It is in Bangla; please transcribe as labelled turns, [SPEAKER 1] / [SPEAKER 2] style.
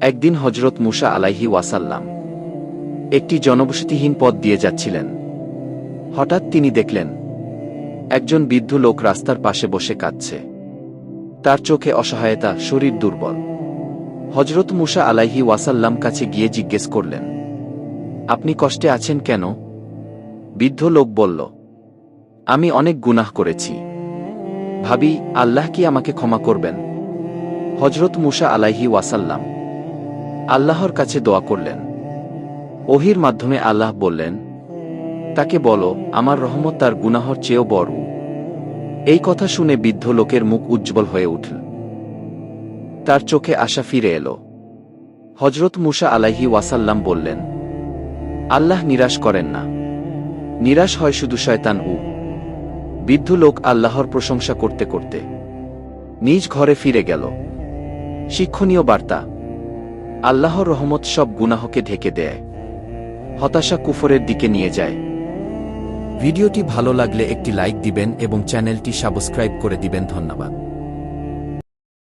[SPEAKER 1] একদিন হজরত মুসা আলাইহি ওয়াসাল্লাম একটি জনবসতিহীন পথ দিয়ে যাচ্ছিলেন। হঠাৎ তিনি দেখলেন একজন বৃদ্ধ লোক রাস্তার পাশে বসে কাঁদছে। তার চোখে অসহায়তা, শরীর দুর্বল। হজরত মুসা আলাইহি ওয়াসাল্লাম কাছে গিয়ে জিজ্ঞেস করলেন, আপনি কষ্টে আছেন কেন? বৃদ্ধ লোক বলল, আমি অনেক গুনাহ করেছি, ভাবি আল্লাহ কি আমাকে ক্ষমা করবেন? হজরত মুসা আলাইহি ওয়াসাল্লাম আল্লাহর কাছে দোয়া করলেন। ওহির মাধ্যমে আল্লাহ বললেন, তাকে বলো আমার রহমত তার গুনাহর চেয়েও বড়। এই কথা শুনে বৃদ্ধ লোকের মুখ উজ্জ্বল হয়ে উঠল। তার চোখে আশা ফিরে এলো। হজরত মুসা আলাইহি ওয়াসাল্লাম বললেন, আল্লাহ নিরাশ করেন না, নিরাশ হয় শুধু শয়তান। বৃদ্ধ লোক আল্লাহর প্রশংসা করতে করতে নিজ ঘরে ফিরে গেল। শিক্ষণীয় বার্তা: আল্লাহর রহমত সব গুনাহকে ঢেকে দেয়, হতাশা কুফরের দিকে নিয়ে যায়। ভিডিওটি ভালো লাগলে একটি লাইক দিবেন এবং চ্যানেলটি সাবস্ক্রাইব করে দিবেন। ধন্যবাদ।